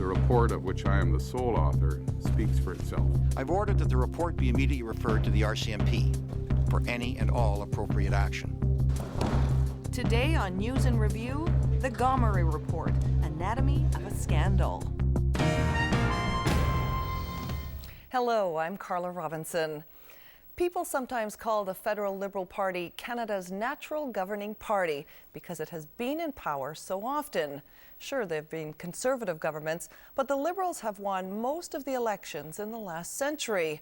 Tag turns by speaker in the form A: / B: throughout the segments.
A: report, of which I am the sole author, speaks for itself.
B: I've ordered that the report be immediately referred to the RCMP for any and all appropriate action.
C: Today on News and Review, the Gomery Report, Anatomy of a Scandal. Hello, I'm Carla Robinson. People sometimes call the Federal Liberal Party Canada's natural governing party because it has been in power so often. Sure, there have been Conservative governments, but the Liberals have won most of the elections in the last century.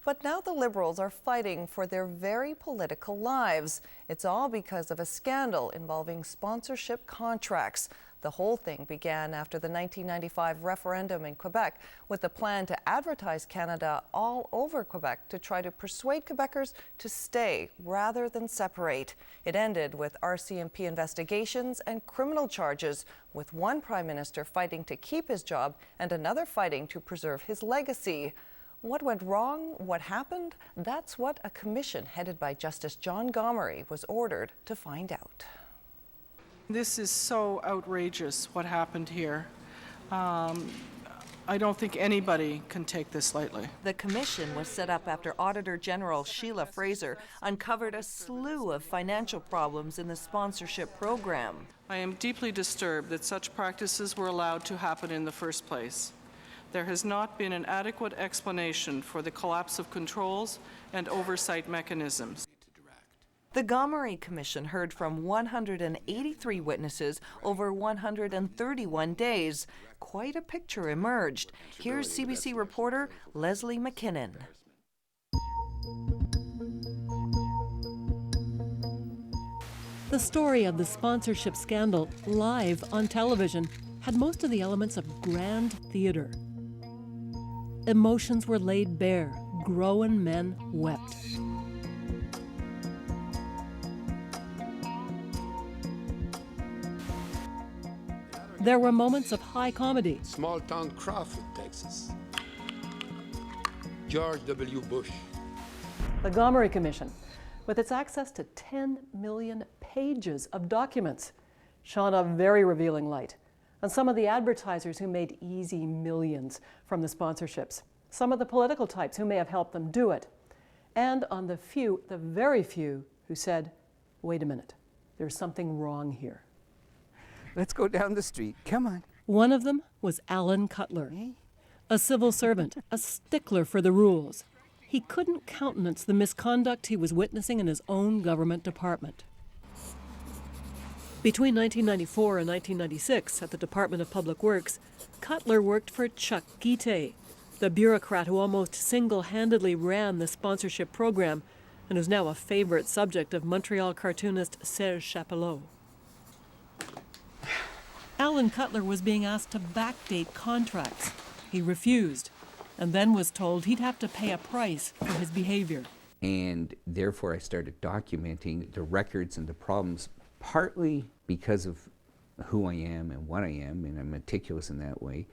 C: But now the Liberals are fighting for their very political lives. It's all because of a scandal involving sponsorship contracts. The whole thing began after the 1995 referendum in Quebec with a plan to advertise Canada all over Quebec to try to persuade Quebecers to stay rather than separate. It ended with RCMP investigations and criminal charges, with one Prime Minister fighting to keep his job and another fighting to preserve his legacy. What went wrong? What happened? That's what a commission headed by Justice John Gomery was ordered to find out.
D: This is so outrageous, what happened here. I don't think anybody can take this lightly.
C: The commission was set up after Auditor General Sheila Fraser uncovered a slew of financial problems in the sponsorship program.
D: I am deeply disturbed that such practices were allowed to happen in the first place. There has not been an adequate explanation for the collapse of controls and oversight mechanisms.
C: The Gomery Commission heard from 183 witnesses over 131 days. Quite a picture emerged. Here's CBC reporter Leslie McKinnon.
E: The story of the sponsorship scandal, live on television, had most of the elements of grand theater. Emotions were laid bare. Grown men wept. There were moments of high comedy.
F: Small town Crawford, Texas. George W. Bush.
E: The Gomery Commission, with its access to 10 million pages of documents, shone a very revealing light on some of the advertisers who made easy millions from the sponsorships, some of the political types who may have helped them do it, and on the few, the very few, who said, wait a minute, there's something wrong here.
G: Let's go down the street. Come on.
E: One of them was Alan Cutler, a civil servant, a stickler for the rules. He couldn't countenance the misconduct he was witnessing in his own government department. Between 1994 and 1996 at the Department of Public Works, Cutler worked for Chuck Guite, the bureaucrat who almost single-handedly ran the sponsorship program and who's now a favorite subject of Montreal cartoonist Serge Chapelot. Alan Cutler was being asked to backdate contracts. He refused, and then was told he'd have to pay a price for his behavior.
G: And therefore I started documenting the records and the problems, partly because of who I am and what I am, and I'm meticulous in that way.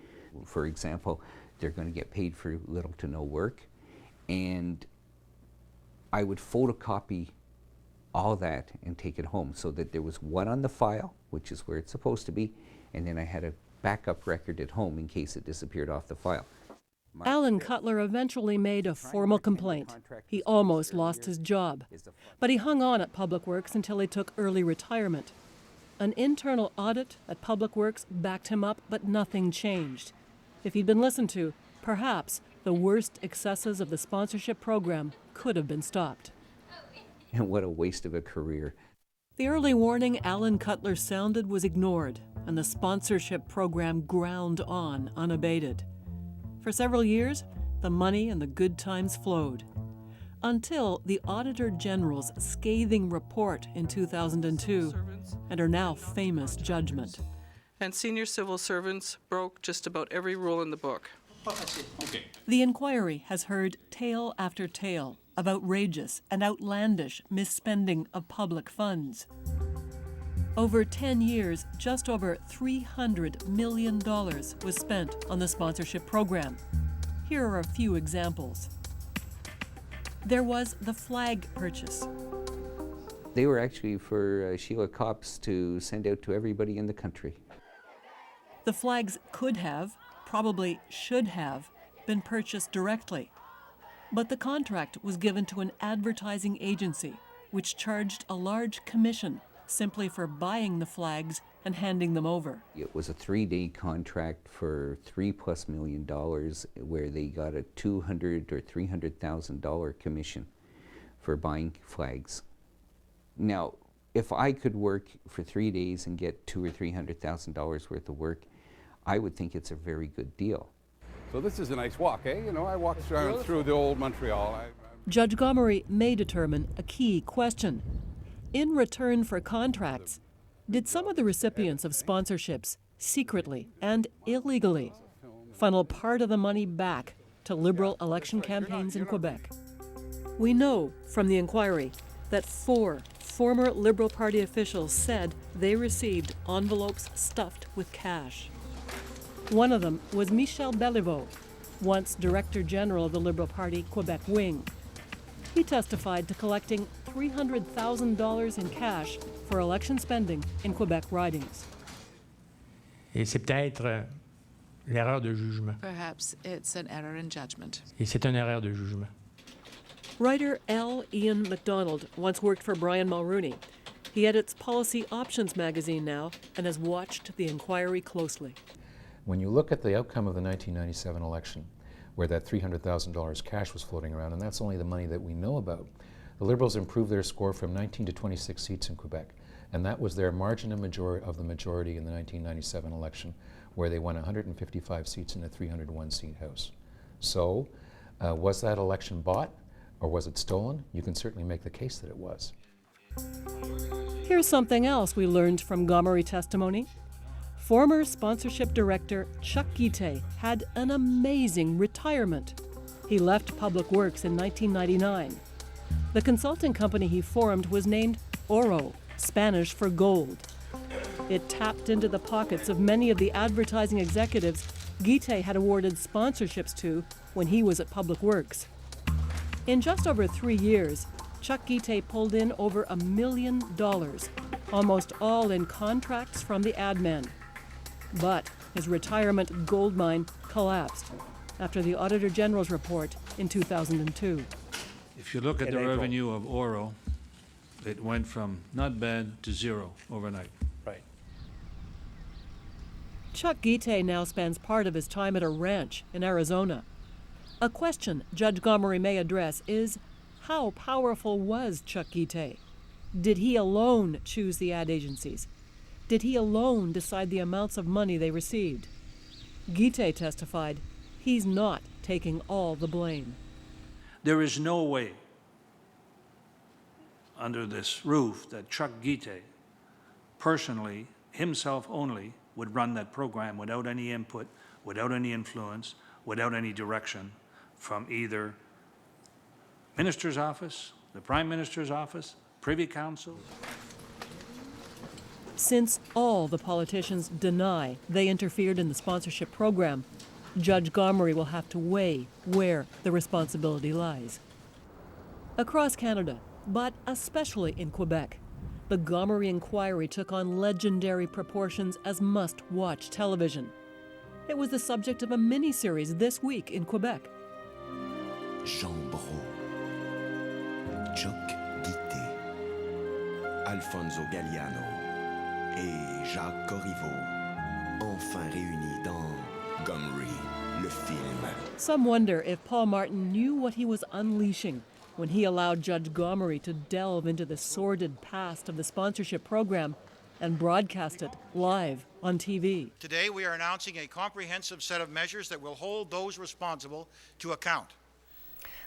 G: For example, they're going to get paid for little to no work, and I would photocopy all that and take it home so that there was one on the file, which is where it's supposed to be, and then I had a backup record at home in case it disappeared off the file.
E: Alan Cutler eventually made a formal complaint. He almost lost his job, but he hung on at Public Works until he took early retirement. An internal audit at Public Works backed him up, but nothing changed. If he'd been listened to, perhaps the worst excesses of the sponsorship program could have been stopped.
G: And what a waste of a career.
E: The early warning Alan Cutler sounded was ignored, and the sponsorship program ground on unabated. For several years, the money and the good times flowed, until the Auditor General's scathing report in 2002 and her now famous judgment.
D: And senior civil servants broke just about every rule in the book.
E: The inquiry has heard tale after tale of outrageous and outlandish misspending of public funds. Over 10 years, just over $300 million was spent on the sponsorship program. Here are a few examples. There was the flag purchase.
G: They were actually for Sheila Copps to send out to everybody in the country.
E: The flags could have, probably should have, been purchased directly. But the contract was given to an advertising agency, which charged a large commission simply for buying the flags and handing them over.
G: It was a 3-day contract for $3+ million where they got a $200,000 or $300,000 commission for buying flags. Now, if I could work for 3 days and get $200,000 or $300,000 worth of work, I would think it's a very good deal.
A: So this is a nice walk, eh? You know, I walked around through the old Montreal.
E: Judge Gomery may determine a key question. In return for contracts, did some of the recipients of sponsorships secretly and illegally funnel part of the money back to Liberal election campaigns in Quebec? We know from the inquiry that 4 former Liberal Party officials said they received envelopes stuffed with cash. One of them was Michel Béliveau, once Director General of the Liberal Party Quebec wing. He testified to collecting $300,000 in cash for election spending in Quebec ridings.
H: Et c'est peut-être l'erreur de jugement.
I: Perhaps it's an error in judgment.
H: Et c'est une erreur de jugement.
E: Writer L. Ian MacDonald once worked for Brian Mulroney. He edits Policy Options magazine now and has watched the inquiry closely.
J: When you look at the outcome of the 1997 election, where that $300,000 cash was floating around, and that's only the money that we know about, the Liberals improved their score from 19 to 26 seats in Quebec, and that was their margin of the majority in the 1997 election, where they won 155 seats in a 301-seat House. So, was that election bought, or was it stolen? You can certainly make the case that it was.
E: Here's something else we learned from Gomery testimony. Former sponsorship director Chuck Guite had an amazing retirement. He left Public Works in 1999. The consulting company he formed was named Oro, Spanish for gold. It tapped into the pockets of many of the advertising executives Guite had awarded sponsorships to when he was at Public Works. In just over 3 years, Chuck Guite pulled in over $1 million, almost all in contracts from the ad men. But his retirement goldmine collapsed after the Auditor General's report in 2002.
K: If you look at the revenue of Oro, it went from not bad to zero overnight.
H: Right.
E: Chuck Guite now spends part of his time at a ranch in Arizona. A question Judge Gomery may address is, how powerful was Chuck Guite? Did he alone choose the ad agencies? Did he alone decide the amounts of money they received? Guite testified he's not taking all the blame.
K: There is no way under this roof that Chuck Guite personally, himself only, would run that program without any input, without any influence, without any direction from either Minister's office, the Prime Minister's office, Privy Council.
E: Since all the politicians deny they interfered in the sponsorship program, Judge Gomery will have to weigh where the responsibility lies. Across Canada, but especially in Quebec, the Gomery inquiry took on legendary proportions as must-watch television. It was the subject of a mini-series this week in Quebec.
L: Jean Brault, Chuck Guite, Alfonso Galliano et Jacques Corriveau, enfin réunis dans Gomery, le film.
E: Some wonder if Paul Martin knew what he was unleashing when he allowed Judge Gomery to delve into the sordid past of the sponsorship program and broadcast it live on TV.
B: Today, we are announcing a comprehensive set of measures that will hold those responsible to account.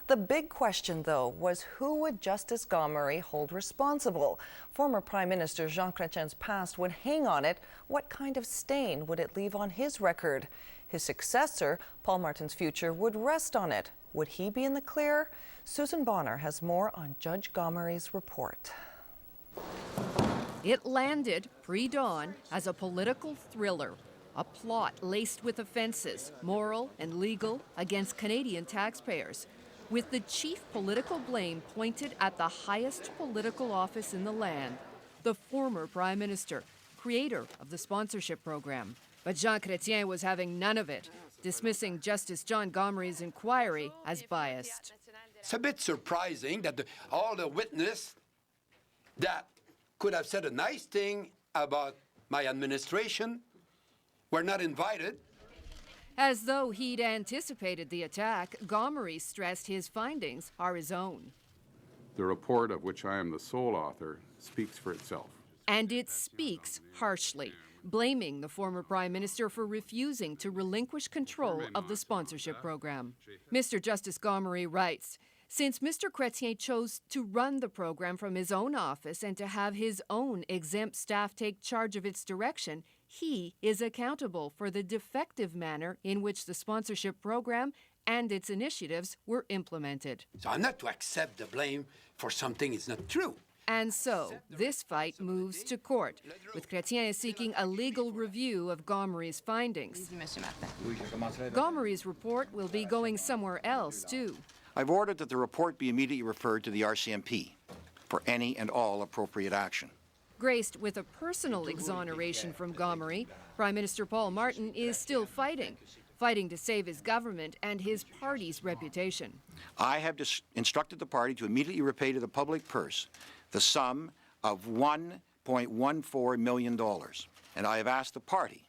C: The big question, though, was who would Justice Gomery hold responsible? Former Prime Minister Jean Chrétien's past would hang on it. What kind of stain would it leave on his record? His successor, Paul Martin's future, would rest on it. Would he be in the clear? Susan Bonner has more on Judge Gomery's report.
M: It landed pre-dawn as a political thriller, a plot laced with offenses, moral and legal, against Canadian taxpayers, with the chief political blame pointed at the highest political office in the land, the former Prime Minister, creator of the sponsorship program. But Jean Chrétien was having none of it. dismissing Justice John Gomery's inquiry as biased.
F: It's a bit surprising that all the witnesses that could have said a nice thing about my administration were not invited.
M: As though he'd anticipated the attack, Gomery stressed his findings are his own.
A: The report, of which I am the sole author, speaks for itself.
M: And it speaks harshly, blaming the former Prime Minister for refusing to relinquish control of the sponsorship program. Mr. Justice Gomery writes, since Mr. Chrétien chose to run the program from his own office and to have his own exempt staff take charge of its direction, he is accountable for the defective manner in which the sponsorship program and its initiatives were implemented.
F: So I'm not to accept the blame for something is not true.
M: And so, this fight moves to court, with Chrétien seeking a legal review of Gomery's findings. Gomery's report will be going somewhere else, too.
B: I've ordered that the report be immediately referred to the RCMP for any and all appropriate action.
M: Graced with a personal exoneration from Gomery, Prime Minister Paul Martin is still fighting to save his government and his party's reputation.
B: I have instructed the party to immediately repay to the public purse the sum of $1.14 million, and I have asked the party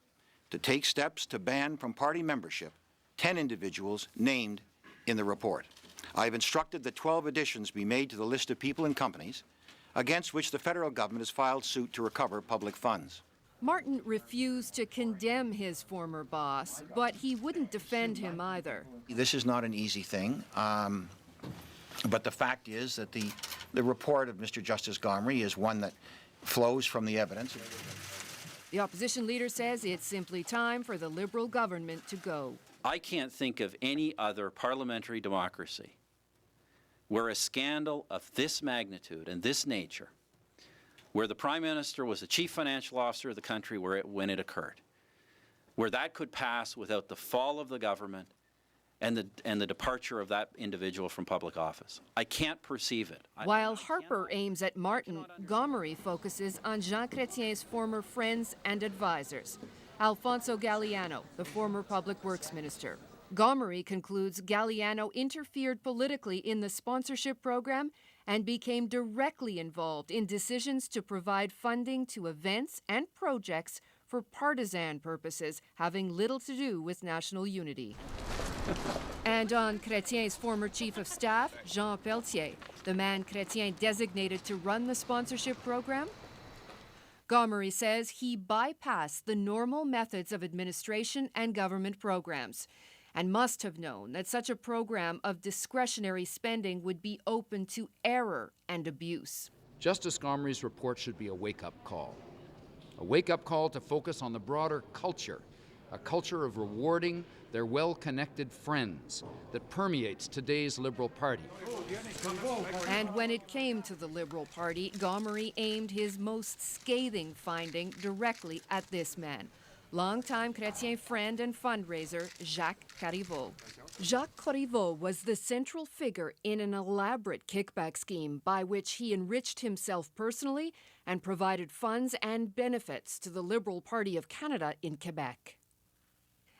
B: to take steps to ban from party membership 10 individuals named in the report. I have instructed that 12 additions be made to the list of people and companies against which the federal government has filed suit to recover public funds.
M: Martin refused to condemn his former boss, but he wouldn't defend him either.
B: This is not an easy thing, but the fact is that the report of Mr. Justice Gomery is one that flows from the evidence.
M: The opposition leader says it's simply time for the Liberal government to go.
N: I can't think of any other parliamentary democracy where a scandal of this magnitude and this nature, where the Prime Minister was the chief financial officer of the country when it occurred, where that could pass without the fall of the government and the departure of that individual from public office. I can't perceive it.
M: While Harper aims at Martin, Gomery focuses on Jean Chrétien's former friends and advisors. Alfonso Galliano, the former Public Works Minister. Gomery concludes Galliano interfered politically in the sponsorship program and became directly involved in decisions to provide funding to events and projects for partisan purposes having little to do with national unity. And on Chrétien's former chief of staff, Jean Pelletier, the man Chrétien designated to run the sponsorship program, Gomery says he bypassed the normal methods of administration and government programs and must have known that such a program of discretionary spending would be open to error and abuse.
O: Justice Gomery's report should be a wake-up call. A wake-up call to focus on the broader culture, a culture of rewarding their well-connected friends that permeates today's Liberal Party.
M: And when it came to the Liberal Party, Gomery aimed his most scathing finding directly at this man, longtime Chrétien friend and fundraiser Jacques Corriveau. Jacques Corriveau was the central figure in an elaborate kickback scheme by which he enriched himself personally and provided funds and benefits to the Liberal Party of Canada in Quebec.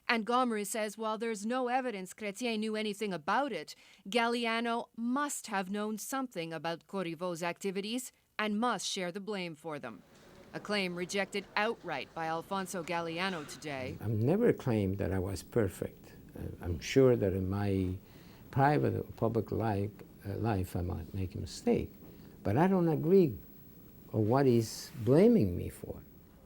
M: And Gomery says while there's no evidence Chrétien knew anything about it, Galliano must have known something about Corriveau's activities and must share the blame for them. A claim rejected outright by Alfonso Galliano today.
P: I've never claimed that I was perfect. I'm sure that in my private or public life I might make a mistake, but I don't agree on what he's blaming me for.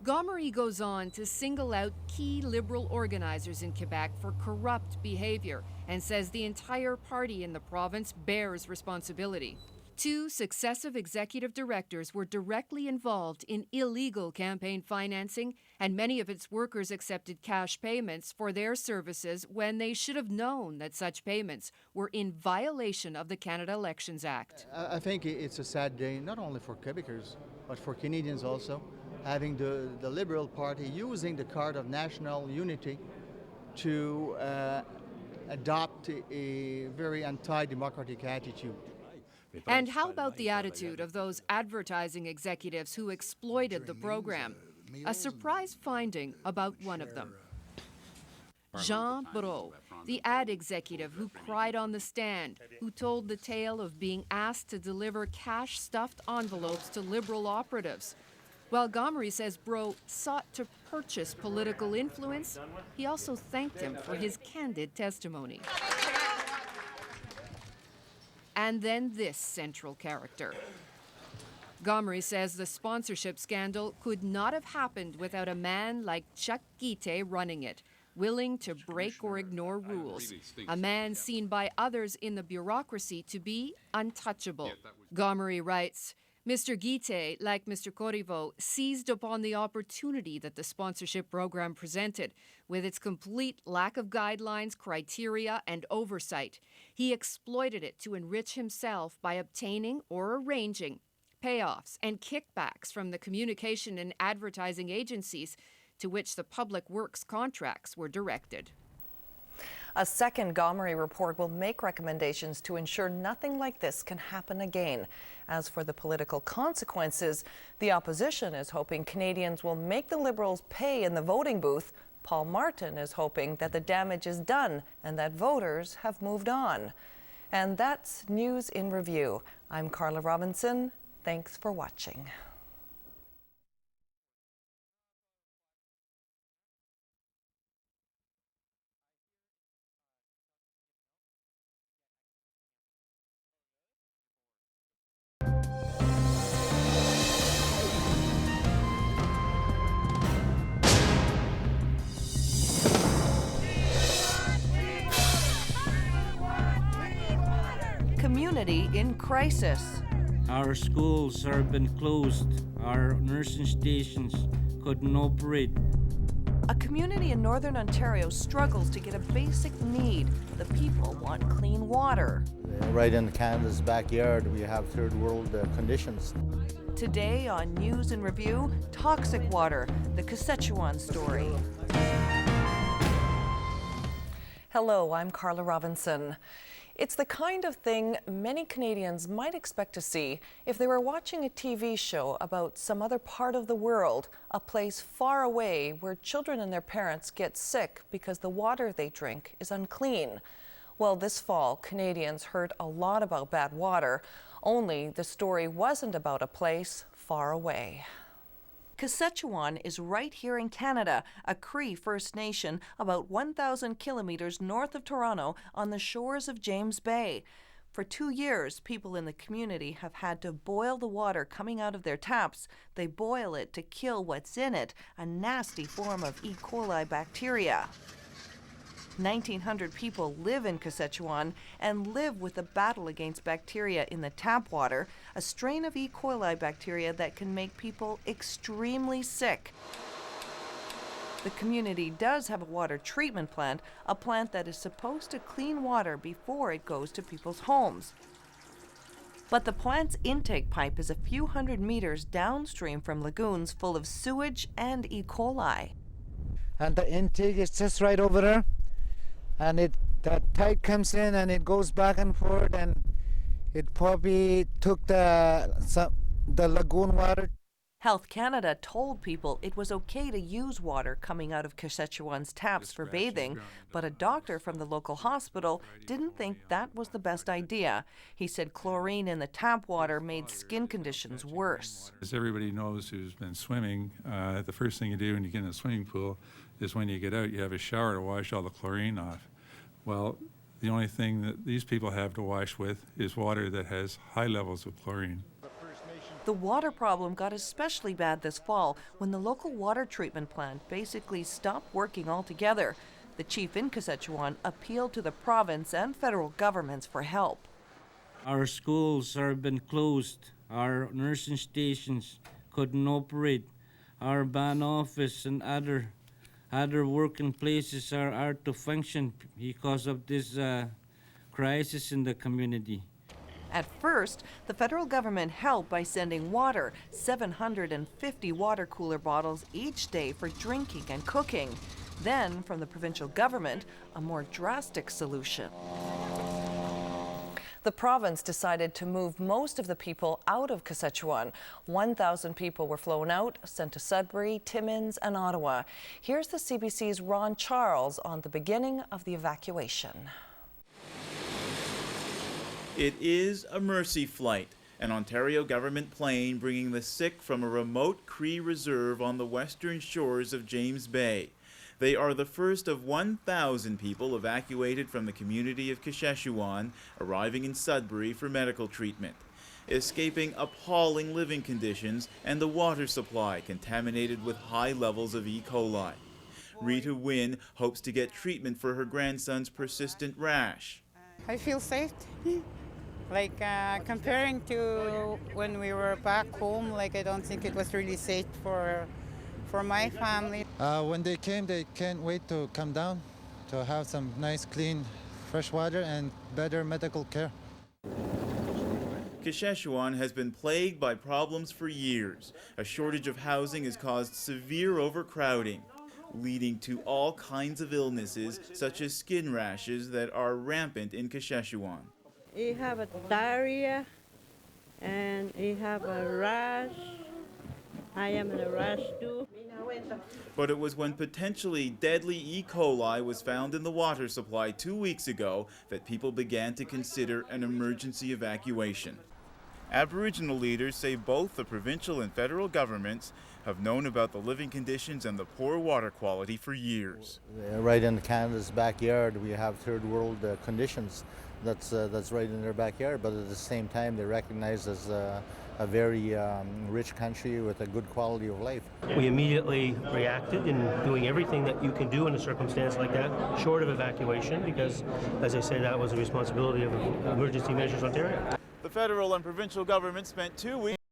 M: Gomery goes on to single out key Liberal organizers in Quebec for corrupt behavior and says the entire party in the province bears responsibility. 2 successive executive directors were directly involved in illegal campaign financing, and many of its workers accepted cash payments for their services when they should have known that such payments were in violation of the Canada Elections Act.
Q: I think it's a sad day, not only for Quebecers, but for Canadians also, having the Liberal Party using the card of national unity to adopt a very anti-democratic attitude.
M: And how about the attitude of those advertising executives who exploited the program? A surprise finding about one of them. Jean Brault, the ad executive who cried on the stand, who told the tale of being asked to deliver cash-stuffed envelopes to Liberal operatives. While Gomery says Brault sought to purchase political influence, he also thanked him for his candid testimony. And then this central character. Gomery says the sponsorship scandal could not have happened without a man like Chuck Guite running it, willing to break or ignore rules. A man seen by others in the bureaucracy to be untouchable. Gomery writes, Mr. Guite, like Mr. Corriveau, seized upon the opportunity that the sponsorship program presented, with its complete lack of guidelines, criteria, and oversight. He exploited it to enrich himself by obtaining or arranging payoffs and kickbacks from the communication and advertising agencies to which the public works contracts were directed.
C: A second Gomery report will make recommendations to ensure nothing like this can happen again. As for the political consequences, the opposition is hoping Canadians will make the Liberals pay in the voting booth. Paul Martin is hoping that the damage is done and that voters have moved on. And that's News in Review. I'm Carla Robinson. Thanks for watching. Community in crisis.
R: Our schools have been closed. Our nursing stations couldn't operate.
C: A community in Northern Ontario struggles to get a basic need. The people want clean water.
S: Right in Canada's backyard, we have third world conditions.
C: Today on News in Review, toxic water, the Kaschechawan story. Hello, I'm Carla Robinson. It's the kind of thing many Canadians might expect to see if they were watching a TV show about some other part of the world, a place far away where children and their parents get sick because the water they drink is unclean. Well, this fall, Canadians heard a lot about bad water, only the story wasn't about a place far away. Kaschechawan is right here in Canada, a Cree First Nation about 1,000 kilometers north of Toronto on the shores of James Bay. For 2 years, people in the community have had to boil the water coming out of their taps. They boil it to kill what's in it, a nasty form of E. coli bacteria. 1,900 people live in Kaschechawan and live with the battle against bacteria in the tap water, a strain of E. coli bacteria that can make people extremely sick. The community does have a water treatment plant, a plant that is supposed to clean water before it goes to people's homes. But the plant's intake pipe is a few hundred meters downstream from lagoons full of sewage and E. coli.
T: And the intake is just right over there. And the tide comes in and it goes back and forth, and it probably took the lagoon water.
C: Health Canada told people it was okay to use water coming out of Kaschechawan's taps for bathing, but a doctor from the local hospital didn't think that was the best idea. He said chlorine in the tap water made skin conditions worse.
U: As everybody knows who's been swimming, the first thing you do when you get in a swimming pool is when you get out, you have a shower to wash all the chlorine off. Well, the only thing that these people have to wash with is water that has high levels of chlorine.
C: The water problem got especially bad this fall when the local water treatment plant basically stopped working altogether. The chief in Kaschechawan appealed to the province and federal governments for help.
R: Our schools have been closed. Our nursing stations couldn't operate. Our band office and other working places are out to function because of this crisis in the community.
C: At first, the federal government helped by sending water, 750 water cooler bottles each day for drinking and cooking. Then, from the provincial government, a more drastic solution. The province decided to move most of the people out of Kaschechawan. 1,000 people were flown out, sent to Sudbury, Timmins, and Ottawa. Here's the CBC's Ron Charles on the beginning of the evacuation.
D: It is a mercy flight, an Ontario government plane bringing the sick from a remote Cree reserve on the western shores of James Bay. They are the first of 1,000 people evacuated from the community of Kaschechawan, arriving in Sudbury for medical treatment, escaping appalling living conditions and the water supply contaminated with high levels of E. coli. Rita Wynn hopes to get treatment for her grandson's persistent rash.
V: I feel safe. Like comparing to when we were back home, like I don't think it was really safe for my family.
T: When they came, they can't wait to come down to have some nice, clean, fresh water and better medical care.
D: Kaschechawan has been plagued by problems for years. A shortage of housing has caused severe overcrowding, leading to all kinds of illnesses such as skin rashes that are rampant in Kaschechawan.
W: You have a diarrhea and you have a rash. I am in a rash too.
D: But it was when potentially deadly E. coli was found in the water supply 2 weeks ago that people began to consider an emergency evacuation. Aboriginal leaders say both the provincial and federal governments have known about the living conditions and the poor water quality for years.
S: Right in Canada's backyard, we have third world conditions. That's right in their backyard, but at the same time, they're recognized as a very rich country with a good quality of life.
X: We immediately reacted in doing everything that you can do in a circumstance like that, short of evacuation, because, as I say, that was the responsibility of Emergency Measures Ontario.
D: The federal and provincial government spent 2 weeks